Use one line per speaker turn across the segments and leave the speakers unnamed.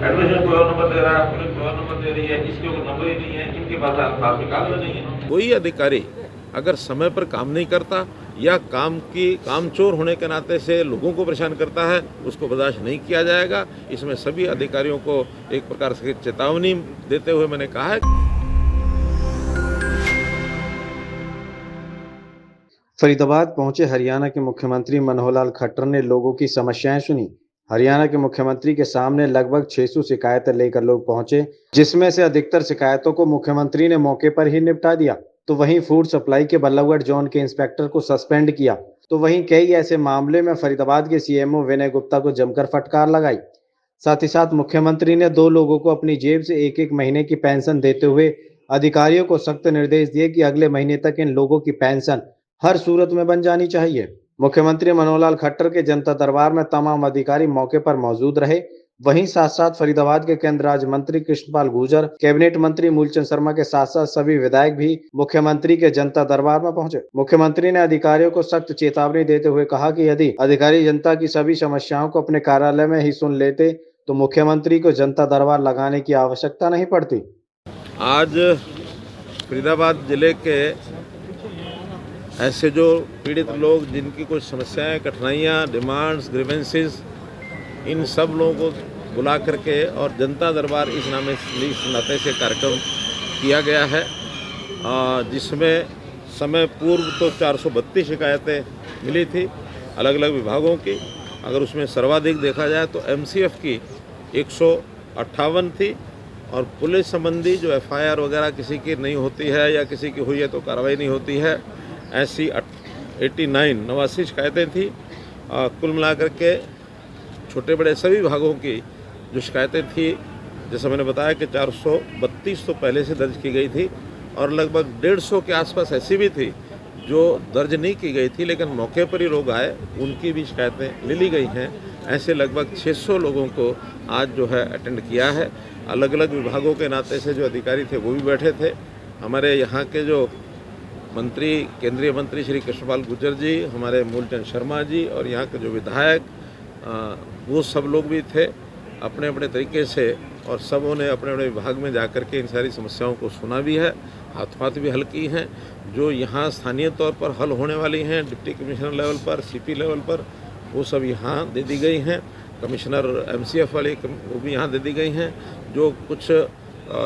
Admission 12 number दे रहा है, police 12 number दे रही है, इसके ऊपर नंबर ही नहीं है, इनके पास निकाल नहीं है। कोई अधिकारी अगर समय पर काम नहीं करता या कामचोर होने के नाते से लोगों को परेशान करता है, उसको बर्दाश्त नहीं किया जाएगा। इसमें सभी अधिकारियों को एक प्रकार से चेतावनी देते हुए मैंने कहा है।
फरीदाबाद पहुंचे हरियाणा के मुख्यमंत्री मनोहर लाल खट्टर ने लोगों की समस्याएं सुनी। हरियाणा के मुख्यमंत्री के सामने लगभग 600 शिकायतें लेकर लोग पहुंचे, जिसमें से अधिकतर शिकायतों को मुख्यमंत्री ने मौके पर ही निपटा दिया। तो वहीं फूड सप्लाई के बल्लभगढ़ जोन के इंस्पेक्टर को सस्पेंड किया। तो वहीं कई ऐसे मामले में फरीदाबाद के सीएमओ विनय गुप्ता को जमकर फटकार लगाई। साथ ही साथ मुख्यमंत्री ने 2 लोगों को अपनी जेब से 1-1 महीने की पेंशन देते हुए अधिकारियों को सख्त निर्देश दिए कि अगले महीने तक इन लोगों की पेंशन हर सूरत में बन जानी चाहिए। मुख्यमंत्री मनोहर लाल खट्टर के जनता दरबार में तमाम अधिकारी मौके पर मौजूद रहे। वहीं साथ साथ फरीदाबाद के केंद्र राज्य मंत्री कृष्णपाल गुर्जर, कैबिनेट मंत्री मूलचंद शर्मा के साथ साथ सभी विधायक भी मुख्यमंत्री के जनता दरबार में पहुंचे। मुख्यमंत्री ने अधिकारियों को सख्त चेतावनी देते हुए कहा कि यदि अधिकारी जनता की सभी समस्याओं को अपने कार्यालय में ही सुन लेते तो मुख्यमंत्री को जनता दरबार लगाने की आवश्यकता नहीं पड़ती।
आज फरीदाबाद जिले के ऐसे जो पीड़ित लोग, जिनकी कुछ समस्याएं, कठिनाइयां, डिमांड्स, ग्रीवेंसेस, इन सब लोगों को बुला करके और जनता दरबार इस नाते से कार्यक्रम किया गया है, जिसमें समय पूर्व तो 432 शिकायतें मिली थी अलग अलग विभागों की। अगर उसमें सर्वाधिक देखा जाए तो एमसीएफ की 158 थी और पुलिस संबंधी जो एफआईआर वगैरह किसी की नहीं होती है या किसी की हुई है तो कार्रवाई नहीं होती है, ऐसी 89 शिकायतें थी। कुल मिलाकर के छोटे बड़े सभी विभागों की जो शिकायतें थी, जैसा मैंने बताया कि 432 तो पहले से दर्ज की गई थी और लगभग 150 के आसपास ऐसी भी थी जो दर्ज नहीं की गई थी, लेकिन मौके पर ही लोग आए, उनकी भी शिकायतें ले ली गई हैं। ऐसे लगभग 600 लोगों को आज जो है अटेंड किया है। अलग अलग विभागों के नाते से जो अधिकारी थे वो भी बैठे थे। हमारे यहाँ के जो मंत्री, केंद्रीय मंत्री श्री कृष्णपाल गुर्जर जी, हमारे मूलचंद शर्मा जी और यहाँ के जो विधायक, वो सब लोग भी थे अपने अपने तरीके से, और सबों ने अपने अपने विभाग में जाकर के इन सारी समस्याओं को सुना भी है, हाथों हाथ भी हल की हैं। जो यहाँ स्थानीय तौर पर हल होने वाली हैं डिप्टी कमिश्नर लेवल पर, सीपी लेवल पर, वो सब यहाँ दे दी गई हैं। कमिश्नर एमसीएफ वाली वो भी यहाँ दे दी गई हैं। जो कुछ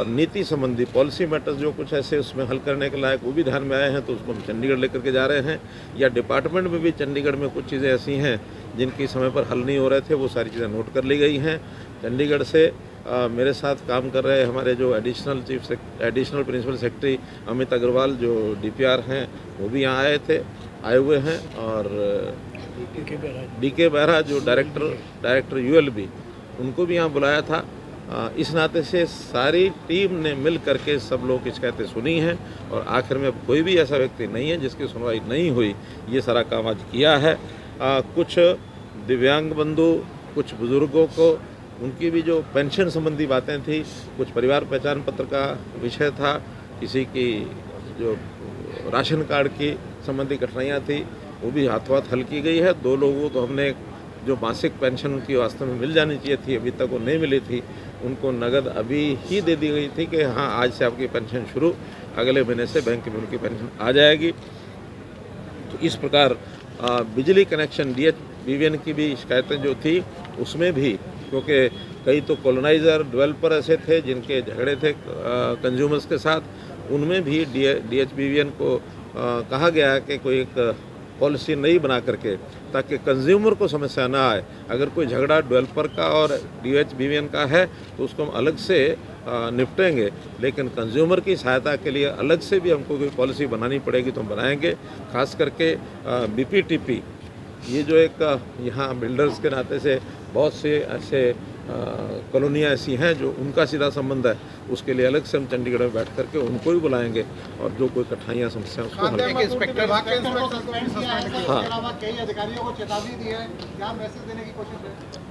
नीति संबंधी पॉलिसी मैटर्स जो कुछ ऐसे उसमें हल करने के लायक वो भी ध्यान में आए हैं, तो उसको हम चंडीगढ़ लेकर के जा रहे हैं। या डिपार्टमेंट में भी चंडीगढ़ में कुछ चीज़ें ऐसी हैं जिनकी समय पर हल नहीं हो रहे थे, वो सारी चीज़ें नोट कर ली गई हैं। चंडीगढ़ से मेरे साथ काम कर रहे हमारे जो additional principal secretary Amit Agrawal जो डीपीआर हैं, वो भी यहाँ आए हुए हैं, और डीके बेहरा जो डायरेक्टर यूएलबी, उनको भी यहाँ बुलाया था। इस नाते से सारी टीम ने मिल करके सब लोग की शिकायतें सुनी हैं और आखिर में अब कोई भी ऐसा व्यक्ति नहीं है जिसकी सुनवाई नहीं हुई। ये सारा काम आज किया है। कुछ दिव्यांग बंधु, कुछ बुजुर्गों को उनकी भी जो पेंशन संबंधी बातें थी, कुछ परिवार पहचान पत्र का विषय था, किसी की जो राशन कार्ड की संबंधी कठिनाइयाँ थी, वो भी हाथों हाथ हल की गई है। 2 लोगों तो हमने जो मासिक पेंशन उनकी वास्तव में मिल जानी चाहिए थी, अभी तक वो नहीं मिली थी, उनको नगद अभी ही दे दी गई थी कि हाँ आज से आपकी पेंशन शुरू, अगले महीने से बैंक में उनकी पेंशन आ जाएगी। तो इस प्रकार बिजली कनेक्शन DHBVN की भी शिकायतें जो थी उसमें भी, क्योंकि कई तो कॉलोनाइज़र डेवलपर ऐसे थे जिनके झगड़े थे कंज्यूमर्स के साथ, उनमें भी DHBVN को कहा गया है कि कोई एक पॉलिसी नई बना करके, ताकि कंज्यूमर को समस्या ना आए। अगर कोई झगड़ा डेवलपर का और DHBVN का है तो उसको हम अलग से निपटेंगे, लेकिन कंज्यूमर की सहायता के लिए अलग से भी हमको कोई पॉलिसी बनानी पड़ेगी तो हम बनाएंगे। खास करके BPTP, ये जो एक यहाँ बिल्डर्स के नाते से बहुत से ऐसे कॉलोनियाँ ऐसी हैं जो उनका सीधा संबंध है, उसके लिए अलग से हम चंडीगढ़ में बैठ करके उनको भी बुलाएंगे और जो कोई कठिनाइयाँ समस्या उसको हल करेंगे।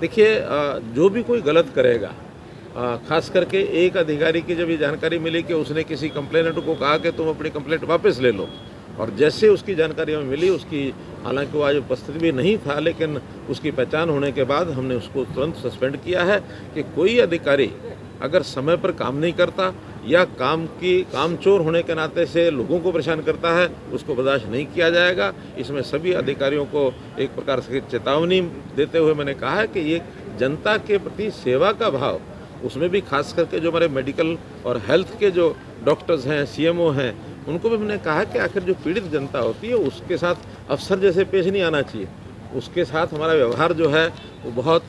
देखिए, जो भी कोई गलत करेगा, खास करके एक अधिकारी की जब ये जानकारी मिली कि उसने किसी कंप्लेनेंट को कहा कि तुम अपनी कंप्लेंट वापस ले लो, और जैसे उसकी जानकारी हमें मिली, उसकी हालांकि वो आज उपस्थित भी नहीं था, लेकिन उसकी पहचान होने के बाद हमने उसको तुरंत सस्पेंड किया है कि कोई अधिकारी अगर समय पर काम नहीं करता या कामचोर होने के नाते से लोगों को परेशान करता है, उसको बर्दाश्त नहीं किया जाएगा। इसमें सभी अधिकारियों को एक प्रकार से चेतावनी देते हुए मैंने कहा है कि ये जनता के प्रति सेवा का भाव, उसमें भी खास करके जो हमारे मेडिकल और हेल्थ के जो डॉक्टर्स हैं, सीएमओ हैं, उनको भी मैंने कहा कि आखिर जो पीड़ित जनता होती है उसके साथ अफसर जैसे पेश नहीं आना चाहिए। उसके साथ हमारा व्यवहार जो है वो बहुत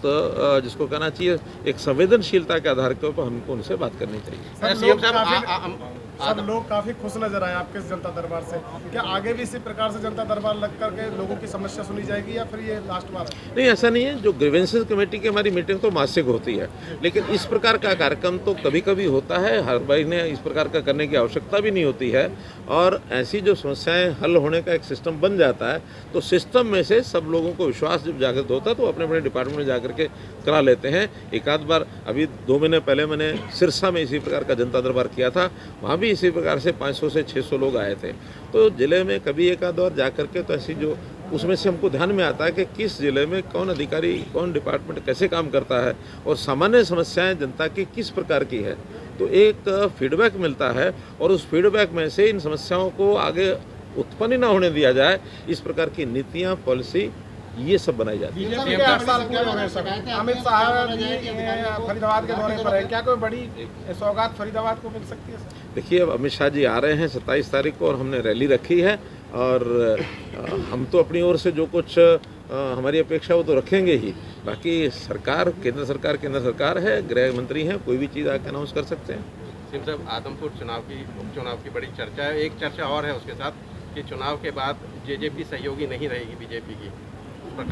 जिसको कहना चाहिए एक संवेदनशीलता के आधार के ऊपर हमको उनसे बात करनी चाहिए।
सब लोग काफी खुश नजर आए आपके इस जनता दरबार से। क्या आगे भी इसी प्रकार से जनता दरबार लग करके लोगों की समस्या सुनी जाएगी या फिर ये लास्ट बार है?
नहीं, ऐसा नहीं है। जो ग्रीवेंसेस कमेटी की हमारी मीटिंग तो मासिक होती है, लेकिन इस प्रकार का कार्यक्रम तो कभी कभी होता है। हर महीने इस प्रकार का करने की आवश्यकता भी नहीं होती है। और ऐसी जो समस्याएं हल होने का एक सिस्टम बन जाता है तो सिस्टम में से सब लोगों को विश्वास जब जागृत होता है तो अपने अपने डिपार्टमेंट में जाकर के करा लेते हैं। एक आध बार अभी 2 महीने पहले मैंने सिरसा में इसी प्रकार का जनता दरबार किया था, वहाँ भी इसी प्रकार से 500 से 600 लोग आए थे। तो जिले में कभी एक आध बार जा करके तो ऐसी जो उसमें से हमको ध्यान में आता है कि किस जिले में कौन अधिकारी, कौन डिपार्टमेंट कैसे काम करता है और सामान्य समस्याएं जनता की किस प्रकार की है, तो एक फीडबैक मिलता है और उस फीडबैक में से इन समस्याओं को आगे उत्पन्न ही ना होने दिया जाए, इस प्रकार की नीतियाँ, पॉलिसी ये सब बनाई जाती है।
अमित शाह जी फरीदाबाद के दौरे पर है, क्या कोई बड़ी सौगात फरीदाबाद को मिल सकती है?
देखिए, अब अमित शाह जी आ रहे हैं 27 तारीख को और हमने रैली रखी है और हम तो अपनी ओर से जो कुछ हमारी अपेक्षा वो तो रखेंगे ही। बाकी सरकार, केंद्र सरकार है, गृह मंत्री हैं, कोई भी चीज़ आके अनाउंस कर सकते हैं।
सीएम साहब, आदमपुर उपचुनाव की बड़ी चर्चा है। एक चर्चा और है उसके साथ कि चुनाव के बाद जेजेपी सहयोगी नहीं रहेगी बीजेपी की।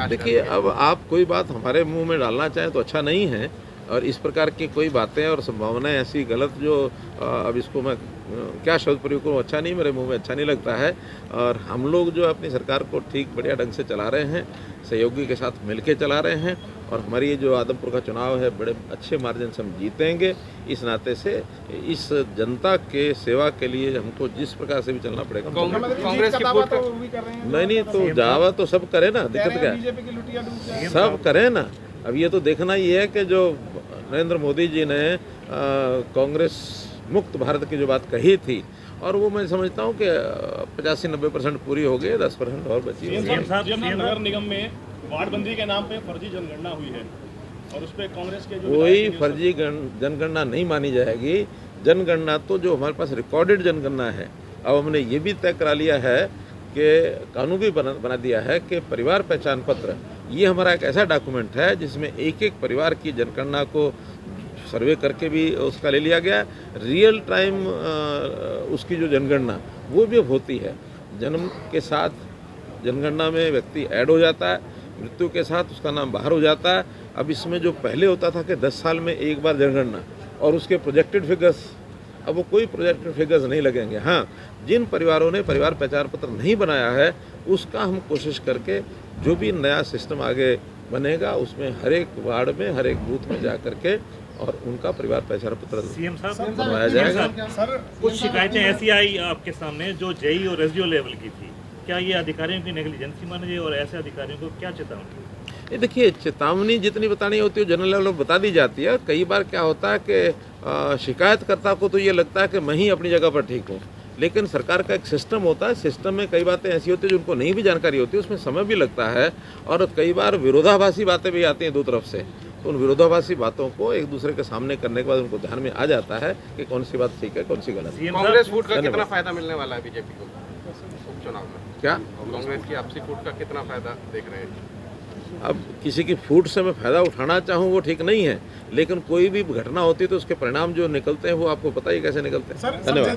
देखिए, अब आप कोई बात हमारे मुंह में डालना चाहें तो अच्छा नहीं है, और इस प्रकार की कोई बातें और संभावनाएं ऐसी गलत जो अब इसको मैं क्या शब्द प्रयोग करूँ, अच्छा नहीं, मेरे मुंह में अच्छा नहीं लगता है। और हम लोग जो अपनी सरकार को ठीक बढ़िया ढंग से चला रहे हैं, सहयोगी के साथ मिलके चला रहे हैं और हमारी ये जो आदमपुर का चुनाव है बड़े अच्छे मार्जिन से हम जीतेंगे। इस नाते से इस जनता के सेवा के लिए हमको जिस प्रकार से भी चलना पड़ेगा।
कांग्रेस की वोट
नहीं तो दावा तो सब करे ना, दिक्कत क्या है, सब करे ना। अब ये तो देखना ही है कि जो नरेंद्र मोदी जी ने कांग्रेस मुक्त भारत की जो बात कही थी, और वो मैं समझता हूँ कि 85-90% पूरी हो गई, 10% और बची है।
नगर निगम में वार्डबंदी के नाम पे फर्जी जनगणना हुई है और उस पर कांग्रेस के
कोई फर्जी जनगणना नहीं मानी जाएगी। जनगणना तो जो हमारे पास रिकॉर्डेड जनगणना है, अब हमने ये भी तय करा लिया है कि कानून भी बना दिया है कि परिवार पहचान पत्र ये हमारा एक ऐसा डॉक्यूमेंट है जिसमें एक एक परिवार की जनगणना को सर्वे करके भी उसका ले लिया गया। रियल टाइम उसकी जो जनगणना वो भी होती है। जन्म के साथ जनगणना में व्यक्ति ऐड हो जाता है, मृत्यु के साथ उसका नाम बाहर हो जाता है। अब इसमें जो पहले होता था कि 10 साल में एक बार जनगणना और उसके प्रोजेक्टेड फिगर्स, अब वो कोई प्रोजेक्टेड फिगर्स नहीं लगेंगे। हाँ, जिन परिवारों ने परिवार पहचान पत्र नहीं बनाया है उसका हम कोशिश करके जो भी नया सिस्टम आगे बनेगा उसमें हर एक वार्ड में, हर एक बूथ में जा करके और उनका परिवार पहचान पत्र बनवाया जाएगा।
सर, कुछ शिकायतें ऐसी आई आपके सामने जो जेई और एसडीओ लेवल की थी, क्या ये अधिकारियों की नेग्लिजेंसी मानी जाए और ऐसे अधिकारियों को क्या चेतावनी?
देखिए, चेतावनी जितनी बतानी होती है जनरल लेवल पर बता दी जाती है। कई बार क्या होता है कि शिकायतकर्ता को तो ये लगता है कि मैं ही अपनी जगह पर ठीक हूँ, लेकिन सरकार का एक सिस्टम होता है। सिस्टम में कई बातें ऐसी होती है जो उनको नहीं भी जानकारी होती है, उसमें समय भी लगता है और कई बार विरोधाभासी बातें भी आती हैं दो तरफ से। तो उन विरोधाभासी बातों को एक दूसरे के सामने करने के बाद उनको ध्यान में आ जाता है कि कौन सी बात ठीक है, कौन सी गलत है।
कांग्रेस फूट का कितना फायदा मिलने वाला है बीजेपी को उपचुनाव में?
क्या
कांग्रेस की आपसी फूट का कितना फायदा देख रहे हैं?
अब किसी की फूट से मैं फ़ायदा उठाना चाहूँ वो ठीक नहीं है, लेकिन कोई भी घटना होती है तो उसके परिणाम जो निकलते हैं वो आपको पता ही कैसे निकलते हैं। धन्यवाद।